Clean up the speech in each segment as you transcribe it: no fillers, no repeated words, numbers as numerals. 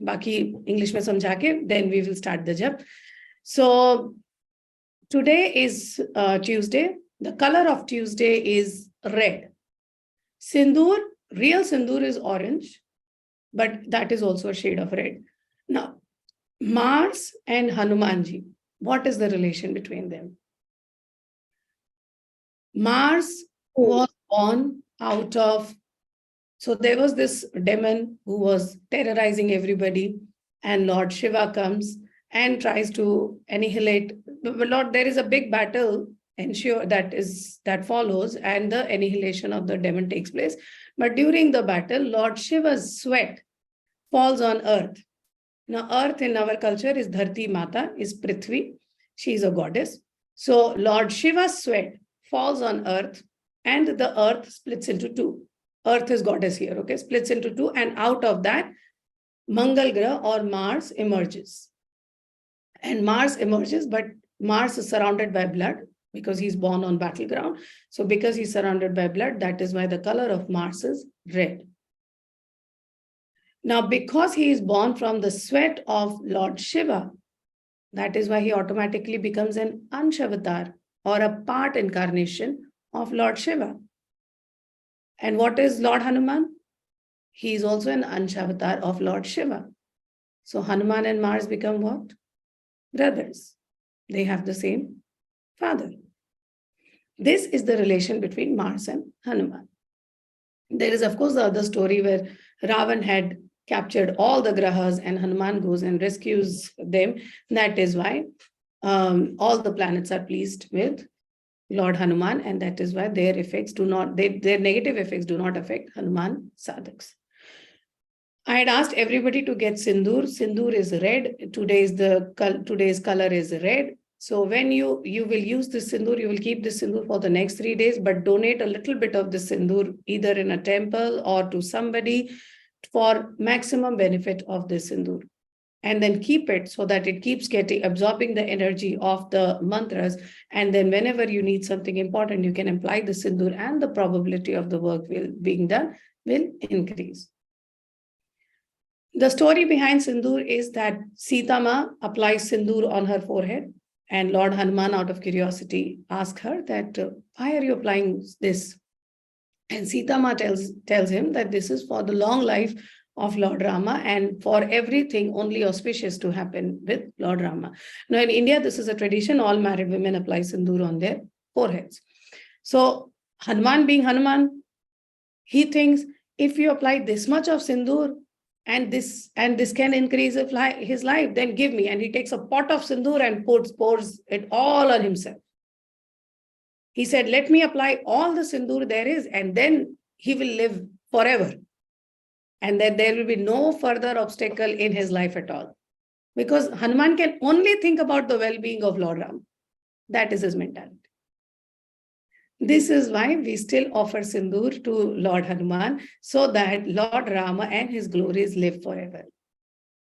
बाकी English में समझा के then we will start the jap. So today is Tuesday. The color of Tuesday is red. Sindoor, real sindoor is orange, but that is also a shade of red. Now, Mars and Hanumanji, what is the relation between them? Mars was born out of, so there was this demon who was terrorizing everybody, and Lord Shiva comes and tries to annihilate. Lord, there is a big battle ensure that follows, and the annihilation of the demon takes place. But during the battle, Lord Shiva's sweat falls on earth. Now, earth in our culture is Dharti Mata, is Prithvi. She is a goddess. So Lord Shiva's sweat falls on earth, and the earth splits into two. Earth is goddess here, okay? Splits into two, and out of that, Mangal Graha or Mars emerges. And Mars emerges, but Mars is surrounded by blood because he's born on battleground. So because he's surrounded by blood, that is why the color of Mars is red. Now, because he is born from the sweat of Lord Shiva, that is why he automatically becomes an Anshavatar or a part incarnation of Lord Shiva. And what is Lord Hanuman? He is also an Anshavatar of Lord Shiva. So Hanuman and Mars become what? Brothers. They have the same father. This is the relation between Mars and Hanuman. There is, of course, the other story where Ravan had captured all the grahas and Hanuman goes and rescues them. That is why all the planets are pleased with Lord Hanuman, and that is why their effects do not, their negative effects do not affect Hanuman sadhaks. I had asked everybody to get sindoor. Sindoor is red. Today's color is red. So when you will use this sindoor, you will keep this sindoor for the next 3 days, but donate a little bit of the sindoor either in a temple or to somebody for maximum benefit of this sindoor. And then keep it so that it keeps absorbing the energy of the mantras. And then whenever you need something important, you can apply the sindoor, and the probability of the work being done will increase. The story behind sindoor is that Sita Ma applies sindoor on her forehead, and Lord Hanuman, out of curiosity, asks her that, why are you applying this? And Sita Ma tells him that this is for the long life of Lord Rama and for everything only auspicious to happen with Lord Rama. Now in India, this is a tradition. All married women apply sindoor on their foreheads. So Hanuman being Hanuman, he thinks if you apply this much of sindoor, and this can increase his life, then give me. And he takes a pot of sindoor and pours it all on himself. He said, let me apply all the sindoor there is, and then he will live forever. And then there will be no further obstacle in his life at all. Because Hanuman can only think about the well-being of Lord Ram. That is his mentality. This is why we still offer sindoor to Lord Hanuman, so that Lord Rama and his glories live forever.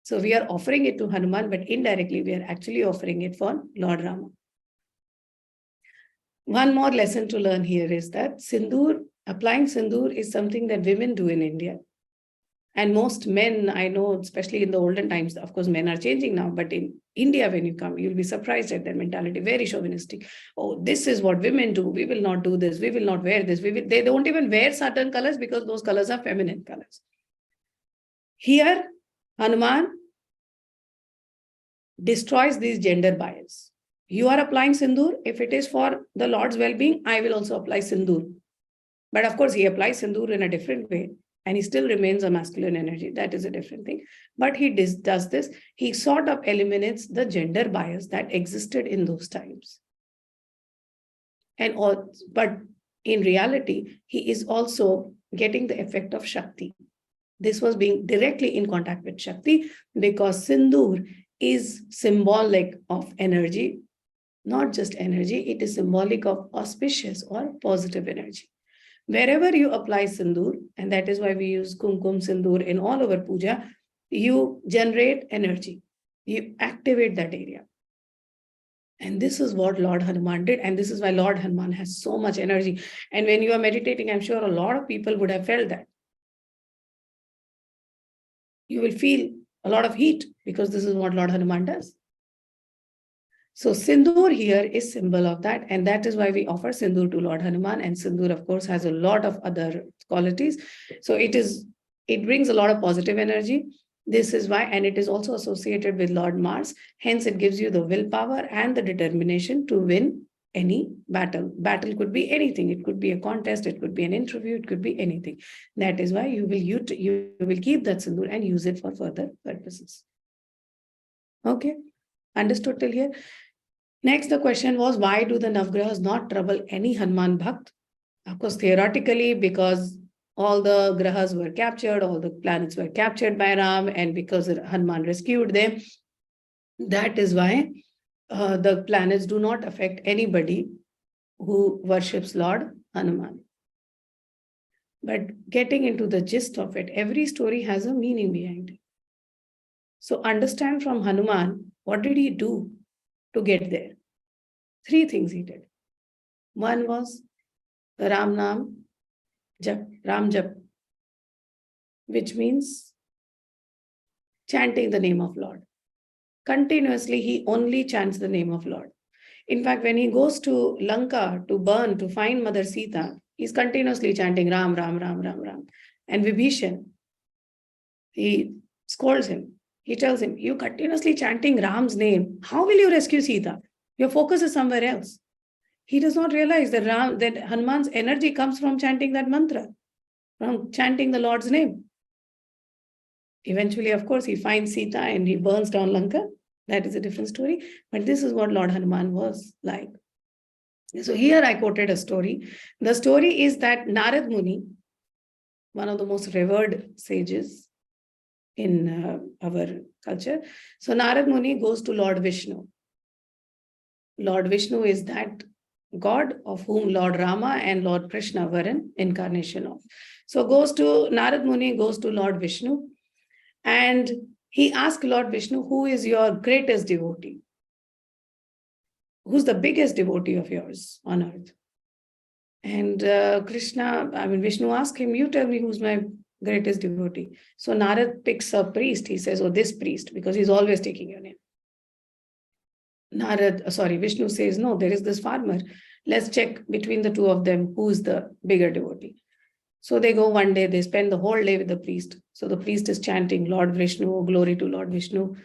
So we are offering it to Hanuman, but indirectly we are actually offering it for Lord Rama. One more lesson to learn here is that applying sindoor is something that women do in India. And most men, I know, especially in the olden times, of course, men are changing now, but in India, when you come, you'll be surprised at their mentality, very chauvinistic. Oh, this is what women do. We will not do this. We will not wear this. They don't even wear certain colors because those colors are feminine colors. Here, Hanuman destroys these gender bias. You are applying sindoor. If it is for the Lord's well-being, I will also apply sindoor. But of course, he applies sindoor in a different way. And he still remains a masculine energy. That is a different thing. But he does this. He sort of eliminates the gender bias that existed in those times. But in reality, he is also getting the effect of Shakti. This was being directly in contact with Shakti, because sindoor is symbolic of energy, not just energy. It is symbolic of auspicious or positive energy. Wherever you apply sindoor, and that is why we use kumkum sindoor in all our puja, you generate energy. You activate that area. And this is what Lord Hanuman did. And this is why Lord Hanuman has so much energy. And when you are meditating, I'm sure a lot of people would have felt that. You will feel a lot of heat, because this is what Lord Hanuman does. So Sindoor here is symbol of that, and that is why we offer Sindoor to Lord Hanuman. And Sindoor, of course, has a lot of other qualities. So it brings a lot of positive energy. This is why, and it is also associated with Lord Mars. Hence, it gives you the willpower and the determination to win any battle. Battle could be anything. It could be a contest. It could be an interview. It could be anything. That is why you will keep that Sindoor and use it for further purposes. Okay, understood till here? Next, the question was, why do the Navgrahas not trouble any Hanuman Bhakt? Of course, theoretically, because all the grahas were captured, all the planets were captured by Ram, and because Hanuman rescued them, that is why the planets do not affect anybody who worships Lord Hanuman. But getting into the gist of it, every story has a meaning behind it. So understand from Hanuman, what did he do to get there? 3 things he did. One was the Ram Nam Jap, Ram Jap, which means chanting the name of Lord. Continuously, he only chants the name of Lord. In fact, when he goes to Lanka to burn, to find Mother Sita, he's continuously chanting Ram, Ram, Ram, Ram, Ram. And Vibhishan, he scolds him. He tells him, you continuously chanting Ram's name. How will you rescue Sita? Your focus is somewhere else. He does not realize that Hanuman's energy comes from chanting that mantra, from chanting the Lord's name. Eventually, of course, he finds Sita and he burns down Lanka. That is a different story. But this is what Lord Hanuman was like. So here I quoted a story. The story is that Narad Muni, one of the most revered sages in our culture. So Narad Muni goes to Lord Vishnu. Lord Vishnu is that God of whom Lord Rama and Lord Krishna were an incarnation of. So Narad Muni goes to Lord Vishnu, and he asked Lord Vishnu, who is your greatest devotee? Who's the biggest devotee of yours on earth? And Vishnu asked him, you tell me who's my greatest devotee. So Narad picks a priest. He says, oh, this priest, because he's always taking your name. Vishnu says, no, there is this farmer. Let's check between the two of them, who's the bigger devotee. So they go one day, they spend the whole day with the priest. So the priest is chanting, Lord Vishnu, glory to Lord Vishnu,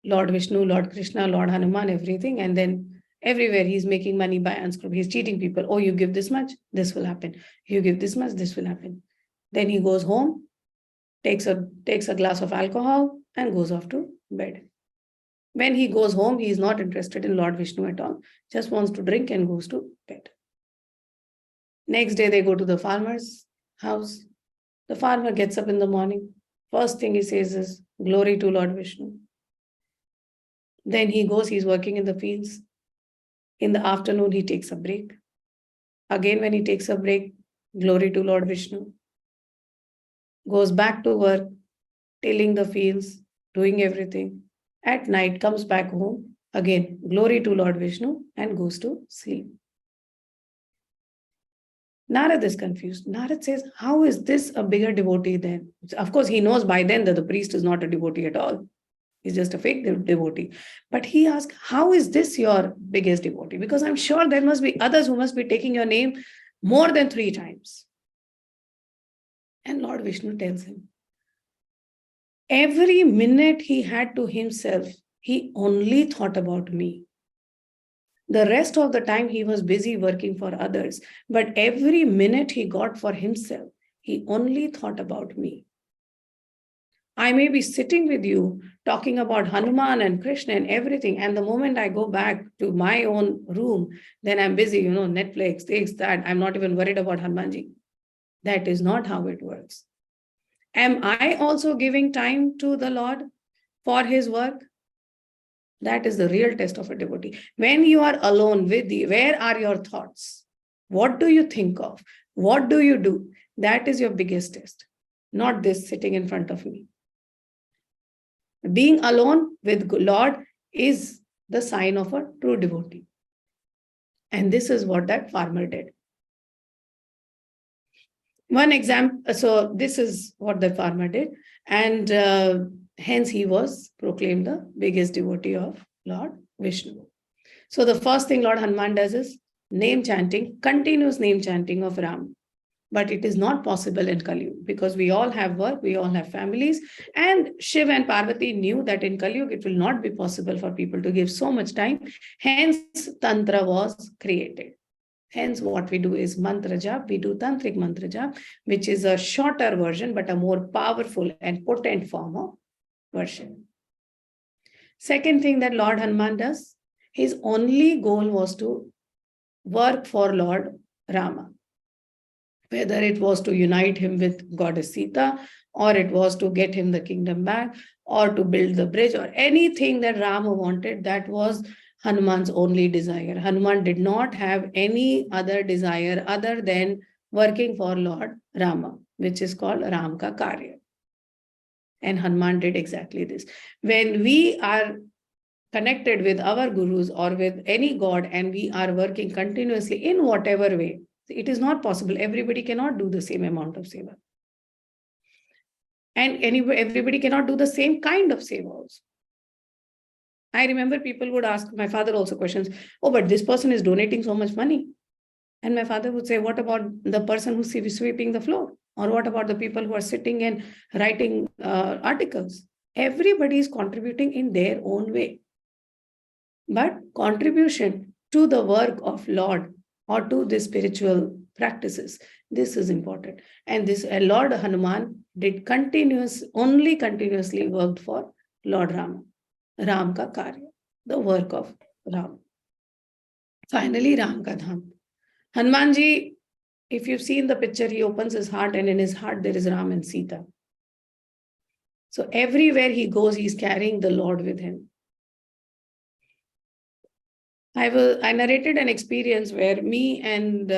Lord Krishna, Lord Hanuman, everything. And then everywhere he's making money by unscrupulous. He's cheating people. Oh, you give this much, this will happen. You give this much, this will happen. Then he goes home, takes a glass of alcohol and goes off to bed. When he goes home, he is not interested in Lord Vishnu at all, just wants to drink and goes to bed. Next day, they go to the farmer's house. The farmer gets up in the morning. First thing he says is, glory to Lord Vishnu. Then he goes, he's working in the fields. In the afternoon, he takes a break. Again, when he takes a break, glory to Lord Vishnu. Goes back to work, tilling the fields, doing everything. At night, comes back home. Again, glory to Lord Vishnu, and goes to sleep. Narad is confused. Narad says, how is this a bigger devotee then? Of course, he knows by then that the priest is not a devotee at all. He's just a fake devotee. But he asks, how is this your biggest devotee? Because I'm sure there must be others who must be taking your name more than 3 times. And Lord Vishnu tells him, every minute he had to himself, he only thought about me. The rest of the time he was busy working for others. But every minute he got for himself, he only thought about me. I may be sitting with you talking about Hanuman and Krishna and everything. And the moment I go back to my own room, then I'm busy, Netflix, this, that. I'm not even worried about Hanumanji. That is not how it works. Am I also giving time to the Lord for his work? That is the real test of a devotee. When you are alone with thee, where are your thoughts? What do you think of? What do you do? That is your biggest test, not this sitting in front of me. Being alone with Lord is the sign of a true devotee. And this is what that farmer did. One example, so this is what the farmer did. And Hence, he was proclaimed the biggest devotee of Lord Vishnu. So the first thing Lord Hanuman does is name chanting, continuous name chanting of Ram. But it is not possible in Kali Yuga because we all have work, we all have families. And Shiv and Parvati knew that in Kali Yuga it will not be possible for people to give so much time. Hence, Tantra was created. Hence, what we do is mantra jap. We do tantric mantra jap, which is a shorter version but a more powerful and potent form of worship. Second thing that Lord Hanuman does, his only goal was to work for Lord Rama. Whether it was to unite him with Goddess Sita, or it was to get him the kingdom back, or to build the bridge, or anything that Rama wanted, that was Hanuman's only desire. Hanuman did not have any other desire other than working for Lord Rama, which is called Ram Ka Karya. And Hanuman did exactly this. When we are connected with our gurus or with any god and we are working continuously in whatever way, it is not possible. Everybody cannot do the same amount of seva. And everybody cannot do the same kind of seva also. I remember people would ask my father also questions, oh, but this person is donating so much money. And my father would say, what about the person who's sweeping the floor? Or what about the people who are sitting and writing articles? Everybody is contributing in their own way. But contribution to the work of Lord or to the spiritual practices, this is important. And this Lord Hanuman did only continuously worked for Lord Rama. Ram ka karya, the work of Ram. Finally, Ram ka dham. Hanumanji, if you've seen the picture, he opens his heart and in his heart there is Ram and Sita. So everywhere he goes, he's carrying the Lord with him. I narrated an experience where me and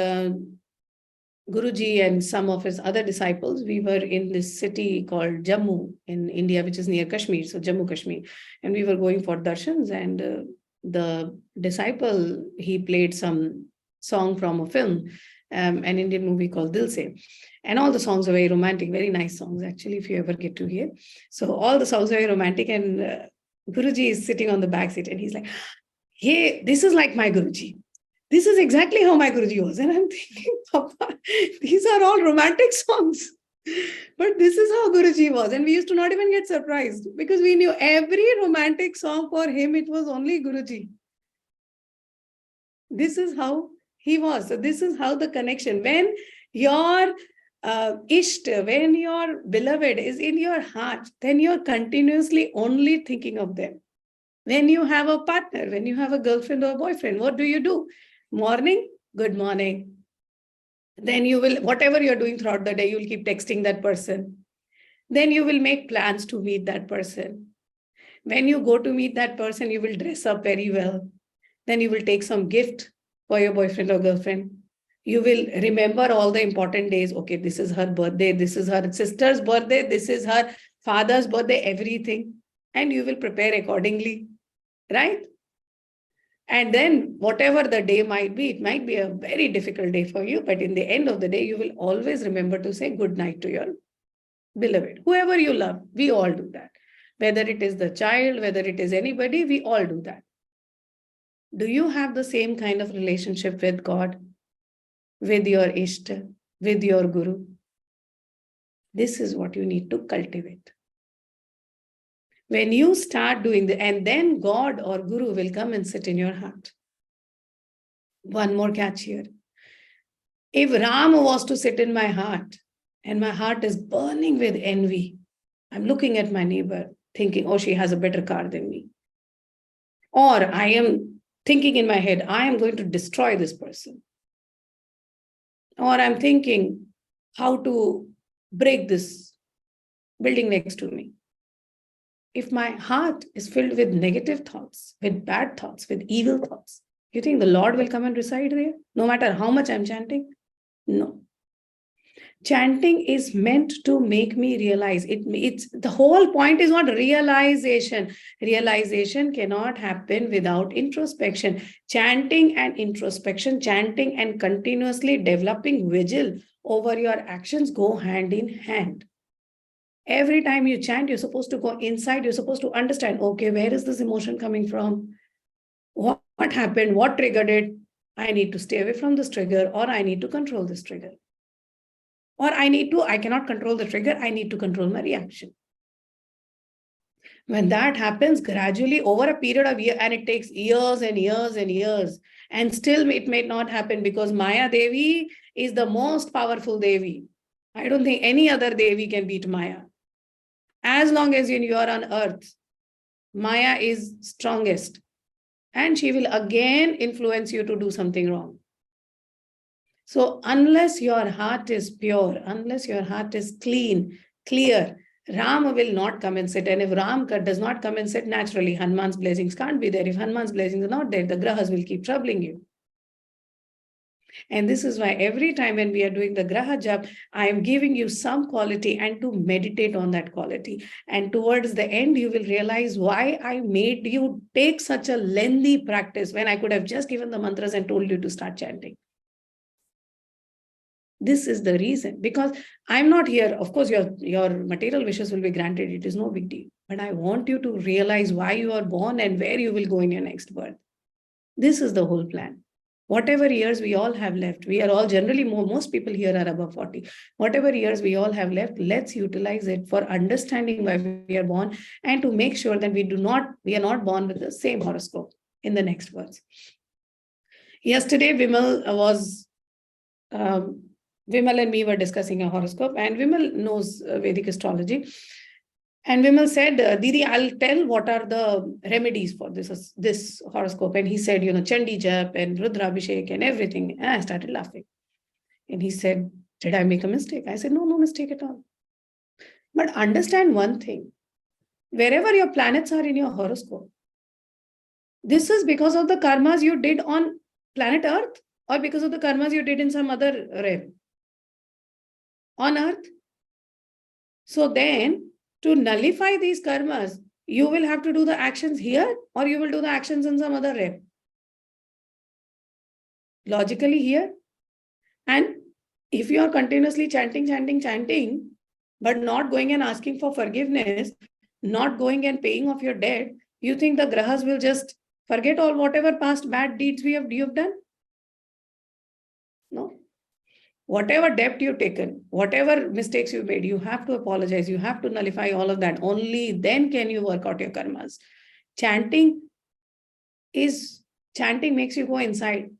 Guruji and some of his other disciples, we were in this city called Jammu in India, which is near Kashmir, so Jammu Kashmir. And we were going for darshans and the disciple, he played some song from a film, an Indian movie called Dil Se. And all the songs are very romantic, very nice songs actually, if you ever get to hear. So all the songs are very romantic and Guruji is sitting on the back seat and he's like, hey, this is like my Guruji. This is exactly how my Guruji was. And I'm thinking, Papa, these are all romantic songs. But this is how Guruji was. And we used to not even get surprised because we knew every romantic song for him, it was only Guruji. This is how he was. So this is how the connection. When your Ishta, when your beloved is in your heart, then you're continuously only thinking of them. When you have a partner, when you have a girlfriend or a boyfriend, what do? Morning, good morning. Then you will, whatever you're doing throughout the day, you'll keep texting that person. Then you will make plans to meet that person. When you go to meet that person, you will dress up very well. Then you will take some gift for your boyfriend or girlfriend. You will remember all the important days. Okay, this is her birthday. This is her sister's birthday. This is her father's birthday, everything. And you will prepare accordingly, right? And then whatever the day might be, it might be a very difficult day for you, but in the end of the day, you will always remember to say good night to your beloved, whoever you love. We all do that. Whether it is the child, whether it is anybody, we all do that. Do you have the same kind of relationship with God, with your Ishta, with your Guru? This is what you need to cultivate. When you start doing that, and then God or Guru will come and sit in your heart. One more catch here. If Ram was to sit in my heart, and my heart is burning with envy, I'm looking at my neighbor, thinking, oh, she has a better car than me. Or I am thinking in my head, I am going to destroy this person. Or I'm thinking how to break this building next to me. If my heart is filled with negative thoughts, with bad thoughts, with evil thoughts, you think the Lord will come and reside there? No matter how much I'm chanting? No. Chanting is meant to make me realize. It's the whole point is not realization. Realization cannot happen without introspection. Chanting and introspection, chanting and continuously developing vigil over your actions go hand in hand. Every time you chant, you're supposed to go inside. You're supposed to understand, okay, where is this emotion coming from? What happened? What triggered it? I need to stay away from this trigger, or I need to control this trigger. Or I cannot control the trigger. I need to control my reaction. When that happens gradually over a period of years, and it takes years and years and years, and still it may not happen because Maya Devi is the most powerful Devi. I don't think any other Devi can beat Maya. As long as you are on earth, Maya is strongest, and she will again influence you to do something wrong. So unless your heart is pure, unless your heart is clean, clear, Ram will not come and sit. And if Ram does not come and sit naturally, Hanuman's blessings can't be there. If Hanuman's blessings are not there, the grahas will keep troubling you. And this is why every time when we are doing the graha jap, I am giving you some quality and to meditate on that quality. And towards the end, you will realize why I made you take such a lengthy practice when I could have just given the mantras and told you to start chanting. This is the reason, because I'm not here. Of course, your material wishes will be granted. It is no big deal. But I want you to realize why you are born and where you will go in your next birth. This is the whole plan. Whatever years we all have left, we are all generally most people here are above 40. Whatever years we all have left, let's utilize it for understanding why we are born and to make sure that we are not born with the same horoscope in the next birth. Yesterday, Vimal and me were discussing a horoscope, and Vimal knows Vedic astrology. And Vimal said, Didi, I'll tell what are the remedies for this horoscope. And he said, Chandi Jap and Rudrabhishek and everything. And I started laughing. And he said, did I make a mistake? I said, no mistake at all. But understand one thing. Wherever your planets are in your horoscope, this is because of the karmas you did on planet Earth or because of the karmas you did in some other realm on Earth. So then, to nullify these karmas, you will have to do the actions here or you will do the actions in some other realm. Logically here. And if you are continuously chanting, but not going and asking for forgiveness, not going and paying off your debt, you think the grahas will just forget all whatever past bad deeds you have done? No. Whatever debt you've taken, whatever mistakes you made, you have to apologize. You have to nullify all of that. Only then can you work out your karmas. Chanting makes you go inside.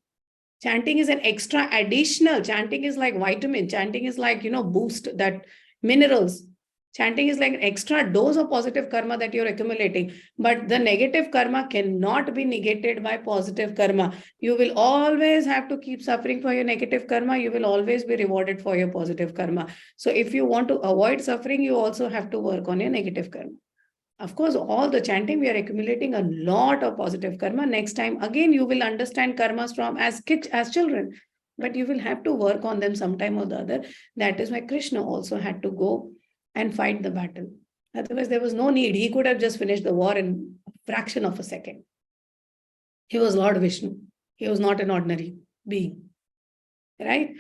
Chanting is an extra additional. Chanting is like vitamin. Chanting is like, boost that minerals. Chanting is like an extra dose of positive karma that you're accumulating. But the negative karma cannot be negated by positive karma. You will always have to keep suffering for your negative karma. You will always be rewarded for your positive karma. So if you want to avoid suffering, you also have to work on your negative karma. Of course, all the chanting, we are accumulating a lot of positive karma. Next time, again, you will understand karmas from as children. But you will have to work on them sometime or the other. That is why Krishna also had to go and fight the battle. Otherwise, there was no need. He could have just finished the war in a fraction of a second. He was Lord Vishnu. He was not an ordinary being. Right?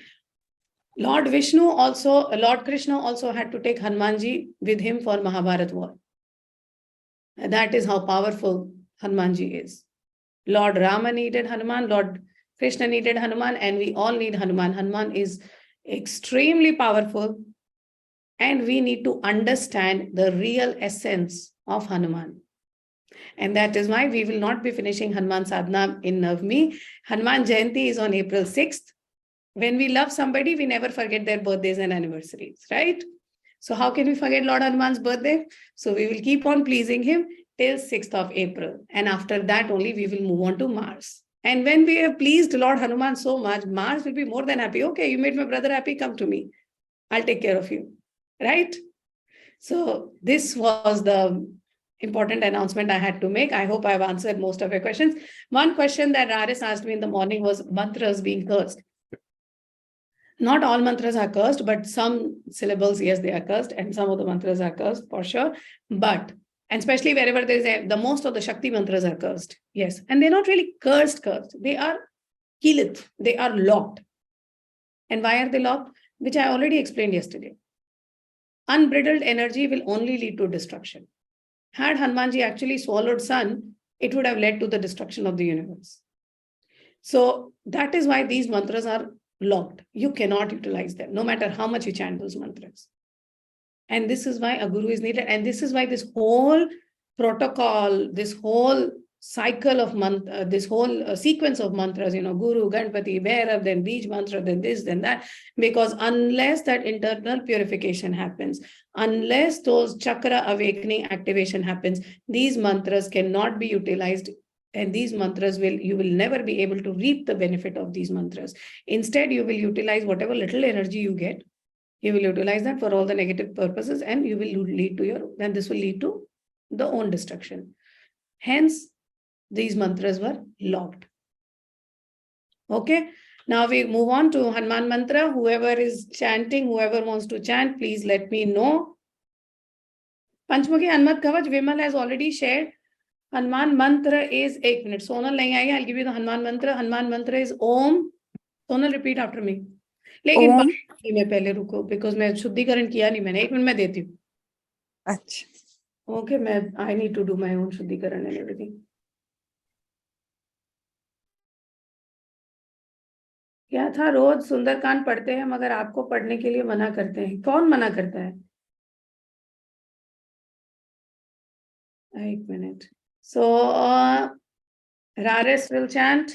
Lord Krishna also had to take Hanumanji with him for Mahabharat war. That is how powerful Hanumanji is. Lord Rama needed Hanuman, Lord Krishna needed Hanuman, and we all need Hanuman. Hanuman is extremely powerful. And we need to understand the real essence of Hanuman. And that is why we will not be finishing Hanuman Sadhana in Navami. Hanuman Jayanti is on April 6th. When we love somebody, we never forget their birthdays and anniversaries, right? So how can we forget Lord Hanuman's birthday? So we will keep on pleasing him till 6th of April. And after that only we will move on to Mars. And when we have pleased Lord Hanuman so much, Mars will be more than happy. Okay, you made my brother happy, come to me. I'll take care of you. Right? So this was the important announcement I had to make. I hope I've answered most of your questions. One question that Raris asked me in the morning was mantras being cursed. Not all mantras are cursed, but some syllables, yes, they are cursed, and some of the mantras are cursed for sure. And especially wherever there is the most of the Shakti mantras are cursed. Yes. And they're not really cursed. They are kilit. They are locked. And why are they locked? Which I already explained yesterday. unbridled energy will only lead to destruction. Had Hanumanji actually swallowed sun, it would have led to the destruction of the universe. So that is why these mantras are locked. You cannot utilize them, no matter how much you chant those mantras. And this is why a guru is needed. And this is why this whole protocol, this whole cycle of this whole sequence of mantras, Guru, Ganpati, Bhairav, then Bij mantra, then this, then that, because unless that internal purification happens, unless those chakra awakening activation happens, these mantras cannot be utilized. And these mantras you will never be able to reap the benefit of these mantras. Instead, you will utilize whatever little energy you get. You will utilize that for all the negative purposes, and you will lead to then this will lead to the own destruction. Hence, these mantras were locked. Okay. Now we move on to Hanuman mantra. Whoever is chanting, whoever wants to chant, please let me know. Panchmukhi Hanumat Kavach, Vimal has already shared. Hanuman mantra is 1 minute. Sonal nahi aayega. I'll give you the Hanuman mantra. Hanuman mantra is Om. Sonal, repeat after me. लेकिन मैं पहले रुको, because मैं शुद्धिकरण किया नहीं मैंने. 1 minute में देती हूँ. अच्छा. ओके, मैं I need to do my own शुद्धिकरण एंड एवरीथिंग. क्या था, रोज सुंदरकांड पढ़ते हैं मगर आपको पढ़ने के लिए मना करते हैं. कौन मना करता है? 1 minute. So Rares will chant.